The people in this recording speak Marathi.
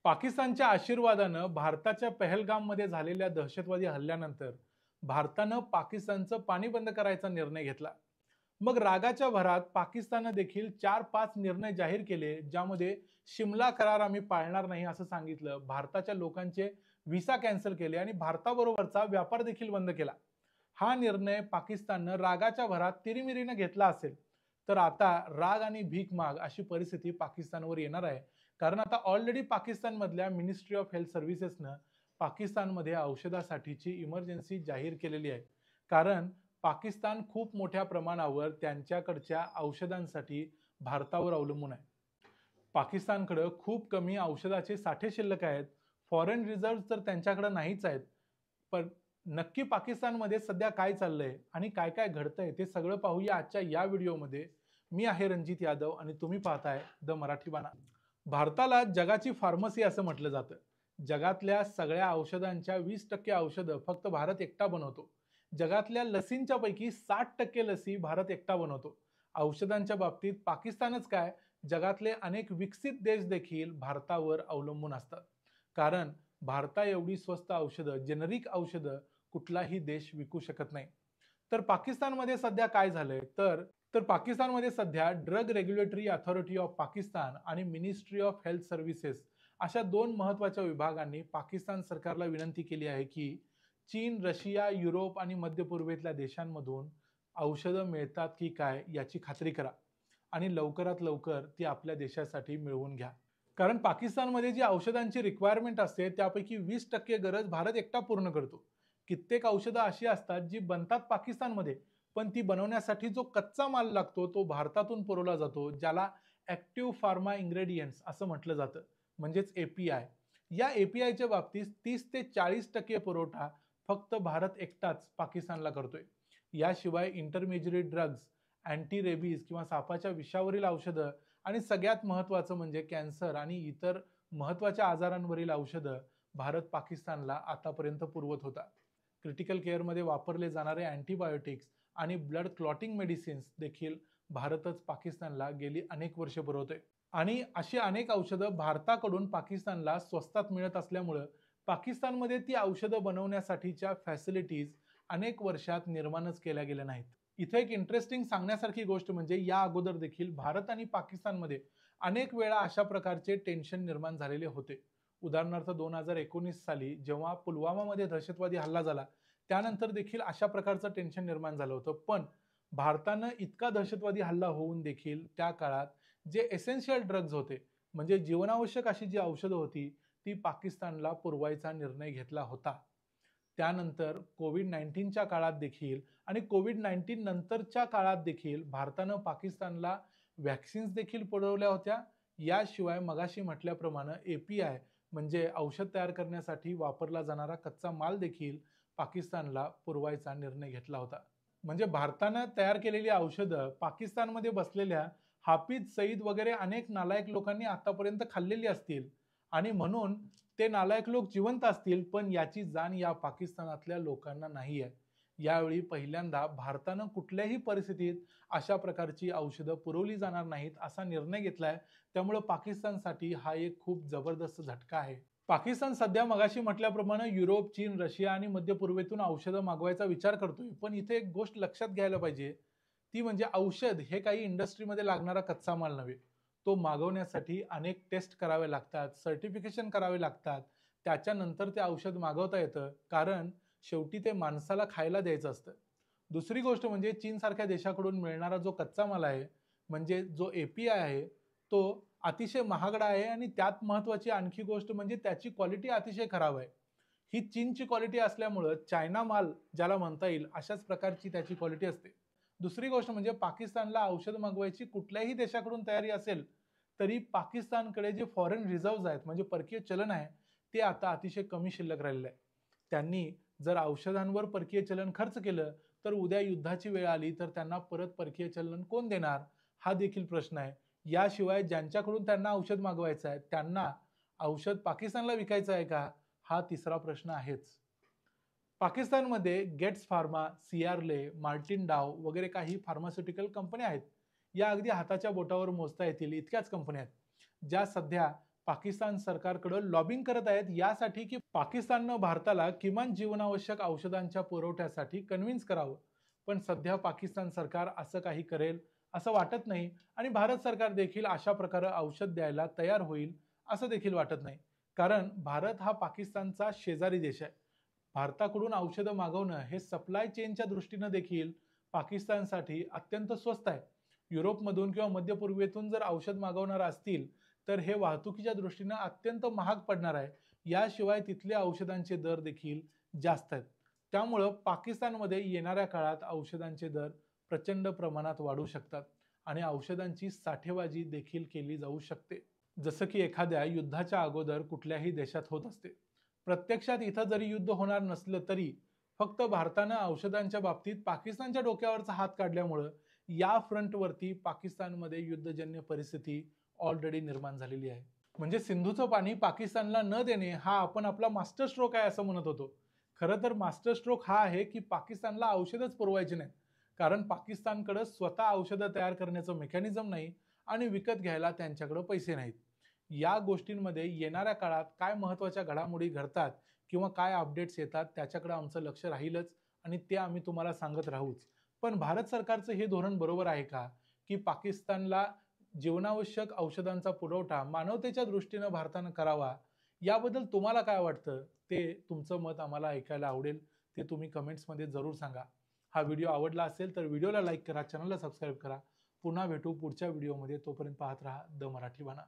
पाकिस्तानच्या आशीर्वादानं भारताच्या पहलगाममध्ये झालेल्या दहशतवादी हल्ल्यानंतर भारतानं पाकिस्तानचं पाणी बंद करायचा निर्णय घेतला. मग रागाच्या भरात पाकिस्ताननं देखील 4-5 निर्णय जाहीर केले, ज्यामध्ये शिमला करार आम्ही पाळणार नाही असं सांगितलं, भारताच्या लोकांचे व्हिसा कॅन्सल केले आणि भारताबरोबरचा व्यापार देखील बंद केला. हा निर्णय पाकिस्ताननं रागाच्या भरात तिरिमिरीनं घेतला असेल, तर आता राग आणि भीक माग अशी परिस्थिती पाकिस्तानवर येणार आहे. कारण आता ऑलरेडी पाकिस्तानमधल्या मिनिस्ट्री ऑफ हेल्थ सर्व्हिसेसनं पाकिस्तानमध्ये औषधासाठीची इमर्जन्सी जाहीर केलेली आहे. कारण पाकिस्तान खूप मोठ्या प्रमाणावर त्यांच्याकडच्या औषधांसाठी भारतावर अवलंबून आहे. पाकिस्तानकडे खूप कमी औषधाचे साठे शिल्लक आहेत. फॉरेन रिझर्व्ह तर त्यांच्याकडे नाहीच आहेत. पण नक्की पाकिस्तानमध्ये सध्या काय चाललंय आणि काय काय घडतंय ते सगळं पाहूया आजच्या या व्हिडिओमध्ये. मी आहे रणजित यादव आणि तुम्ही पाहताय द मराठी बाणा. भारताला जगाची फार्मसी असं म्हटलं जातं. जगातल्या सगळ्या औषधांच्या 20% औषधं फक्त भारत एकटा बनवतो. जगातल्या लसींच्या पैकी 60% लसी भारत एकटा बनवतो. औषधांच्या बाबतीत पाकिस्तानच काय, जगातले अनेक विकसित देश देखील भारतावर अवलंबून असतात. कारण भारता एवढी स्वस्त औषधं, जेनरिक औषधं कुठलाही देश विकू शकत नाही. तर पाकिस्तानमध्ये सध्या काय झालंय तर तर पाकिस्तानमध्ये सध्या drug regulatory authority of Pakistan आणि मिनिस्ट्री ऑफ हेल्थ सर्व्हिसेस अशा दोन महत्त्वाच्या विभागांनी पाकिस्तान सरकारला विनंती केली आहे की चीन, रशिया, युरोप आणि मध्य पूर्वेतल्या देशांमधून औषधं मिळतात की काय याची खात्री करा आणि लवकरात लवकर ती आपल्या देशासाठी मिळवून घ्या. कारण पाकिस्तानमध्ये जी औषधांची रिक्वायरमेंट असते त्यापैकी 20% गरज भारत एकटा पूर्ण करतो. कित्येक औषधं अशी असतात जी बनतात पाकिस्तानमध्ये, पण ती बनवण्यासाठी जो कच्चा माल लागतो तो भारतातून पुरवला जातो, ज्याला ॲक्टिव्ह फार्मा इन्ग्रेडियंट्स असं म्हटलं जातं, म्हणजेच API. या APIच्या बाबतीत 30 ते 40% पुरवठा फक्त भारत एकटाच पाकिस्तानला करतोय. याशिवाय इंटरमेजिएट ड्रग्ज, अँटी रेबीज किंवा सापाच्या विषावरील औषधं आणि सगळ्यात महत्त्वाचं म्हणजे कॅन्सर आणि इतर महत्त्वाच्या आजारांवरील औषधं भारत पाकिस्तानला आतापर्यंत पुरवत होता. क्रिटिकल केअरमध्ये वापरले जाणारे अँटीबायोटिक्स आणि ब्लड क्लॉटिंग मेडिसिन्स देखील भारतच पाकिस्तानला गेली अनेक वर्षे पुरवतोय. आणि अशी अनेक औषधं भारताकडून पाकिस्तानला स्वस्तात मिळत असल्यामुळं पाकिस्तानमध्ये ती औषधं बनवण्यासाठीच्या फॅसिलिटीज अनेक वर्षात निर्माणच केल्या गेल्या नाहीत. इथे एक इंटरेस्टिंग सांगण्यासारखी गोष्ट म्हणजे या अगोदर देखील भारत आणि पाकिस्तानमध्ये अनेक वेळा अशा प्रकारचे टेन्शन निर्माण झालेले होते. उदाहरणार्थ 2019 साली जेव्हा पुलवामामध्ये दहशतवादी हल्ला झाला, त्यानंतर देखील अशा प्रकारचं टेन्शन निर्माण झालं होतं. पण भारतानं इतका दहशतवादी हल्ला होऊन देखील त्या काळात जे एसेन्शियल ड्रग्ज होते, म्हणजे जीवनावश्यक अशी जी औषधं होती, ती पाकिस्तानला पुरवायचा निर्णय घेतला होता. त्यानंतर कोविड-19च्या काळात देखील आणि कोविड-19 नंतरच्या काळात देखील भारतानं पाकिस्तानला व्हॅक्सिन्स देखील पुरवल्या होत्या. याशिवाय मगाशी म्हटल्याप्रमाणे API म्हणजे औषध तयार करण्यासाठी वापरला जाणारा कच्चा माल देखील पाकिस्तानला पुरवायचा निर्णय घेतला होता. म्हणजे भारतानं तयार केलेली औषधं पाकिस्तानमध्ये बसलेल्या हाफिज सईद वगैरे अनेक नालायक लोकांनी आतापर्यंत खाल्लेली असतील आणि म्हणून ते नालायक लोक जिवंत असतील, पण याची जाण या पाकिस्तानातल्या लोकांना नाही आहे. यावेळी पहिल्यांदा भारतानं कुठल्याही परिस्थितीत अशा प्रकारची औषधं पुरवली जाणार नाहीत असा निर्णय घेतलाय. त्यामुळे पाकिस्तानसाठी हा एक खूप जबरदस्त झटका आहे. पाकिस्तान सध्या मगाशी म्हटल्याप्रमाणे युरोप, चीन, रशिया आणि मध्य पूर्वेतून औषधं मागवायचा विचार करतोय. पण इथे एक गोष्ट लक्षात घ्यायला पाहिजे, ती म्हणजे औषध हे काही इंडस्ट्रीमध्ये लागणारा कच्चा माल नव्हे. तो मागवण्यासाठी अनेक टेस्ट करावे लागतात, सर्टिफिकेशन करावे लागतात. त्याच्यानंतर ते औषध मागवता येतं, कारण शेवटी ते माणसाला खायला द्यायचं असतं. दुसरी गोष्ट म्हणजे चीनसारख्या देशाकडून मिळणारा जो कच्चा माल आहे, म्हणजे जो API आहे, तो अतिशय महागडा आहे आणि त्यात महत्त्वाची आणखी गोष्ट म्हणजे त्याची क्वालिटी अतिशय खराब आहे. ही चीनची क्वालिटी असल्यामुळं चायना माल ज्याला म्हणता येईल अशाच प्रकारची त्याची क्वालिटी असते. दुसरी गोष्ट म्हणजे पाकिस्तानला औषध मागवायची कुठल्याही देशाकडून तयारी असेल, तरी पाकिस्तानकडे जे फॉरेन रिझर्व्हज आहेत म्हणजे परकीय चलन आहे, ते आता अतिशय कमी शिल्लक राहिलेलं आहे. त्यांनी जर औषधांवर परकीय चलन खर्च केलं, तर उद्या युद्धाची वेळ आली तर त्यांना परत परकीय चलन कोण देणार? हा देखील प्रश्न आहे. याशिवाय ज्यांच्याकडून त्यांना औषध मागवायचं आहे, त्यांना औषध पाकिस्तानला विकायचं आहे का? हा तिसरा प्रश्न आहेच. पाकिस्तानमध्ये गेट्स फार्मा, सियारले, मार्टिन डाव वगैरे काही फार्मास्युटिकल कंपन्या आहेत. या अगदी हाताच्या बोटावर मोजता येतील इतक्याच कंपन्या आहेत, ज्या सध्या पाकिस्तान सरकारकडे लॉबिंग करत आहेत यासाठी की पाकिस्ताननं भारताला किमान जीवनावश्यक औषधांच्या पुरवठ्यासाठी कन्व्हिन्स करावं. पण सध्या पाकिस्तान सरकार असं काही करेल असं वाटत नाही आणि भारत सरकार देखील अशा प्रकारे औषध द्यायला तयार होईल असं देखील वाटत नाही. कारण भारत हा पाकिस्तानचा शेजारी देश आहे. भारताकडून औषधं मागवणं हे सप्लाय चेनच्या दृष्टीनं देखील पाकिस्तानसाठी अत्यंत स्वस्त आहे. युरोपमधून किंवा मध्य पूर्वेतून जर औषध मागवणार असतील तर हे वाहतुकीच्या दृष्टीनं अत्यंत महाग पडणार आहे. याशिवाय तिथले औषधांचे दर देखील जास्त आहेत. त्यामुळं पाकिस्तानमध्ये येणाऱ्या काळात औषधांचे दर प्रचंड प्रमाणात वाढू शकतात आणि औषधांची साठेबाजी देखील केली जाऊ शकते. जसं की एखाद्या युद्धाच्या अगोदर कुठल्याही देशात होत असते. प्रत्यक्षात इथं जरी युद्ध होणार नसलं तरी फक्त भारतानं औषधांच्या बाबतीत पाकिस्तानच्या डोक्यावरचा हात काढल्यामुळं या फ्रंटवरती पाकिस्तानमध्ये युद्धजन्य परिस्थिती ऑलरेडी निर्माण झालेली आहे. म्हणजे सिंधूचं पाणी पाकिस्तानला न देणे हा आपण आपला मास्टर स्ट्रोक आहे असं म्हणत होतो. खरं तर मास्टर स्ट्रोक हा आहे की पाकिस्तानला औषधच पुरवायचे नाहीत. कारण पाकिस्तानकडे स्वतः औषधं तयार करण्याचं मेकॅनिझम नाही आणि विकत घ्यायला त्यांच्याकडे पैसे नाहीत. या गोष्टींमध्ये येणाऱ्या काळात काय महत्त्वाच्या घडामोडी घडतात किंवा काय अपडेट्स येतात त्याच्याकडे आमचं लक्ष राहीलच आणि ते आम्ही तुम्हाला सांगत राहूच. पण भारत सरकारचं हे धोरण बरोबर आहे का की पाकिस्तानला जीवनावश्यक औषधांचा पुरवठा मानवतेच्या दृष्टीनं भारतानं करावा? याबद्दल तुम्हाला काय वाटतं ते तुमचं मत आम्हाला ऐकायला आवडेल. ते तुम्ही कमेंट्समध्ये जरूर सांगा. हा व्हिडिओ आवडला असेल तर व्हिडिओला लाईक करा, चॅनलला सबस्क्राईब करा. पुन्हा भेटू पुढच्या व्हिडिओमध्ये. तोपर्यंत पाहत राहा द मराठी बाणा.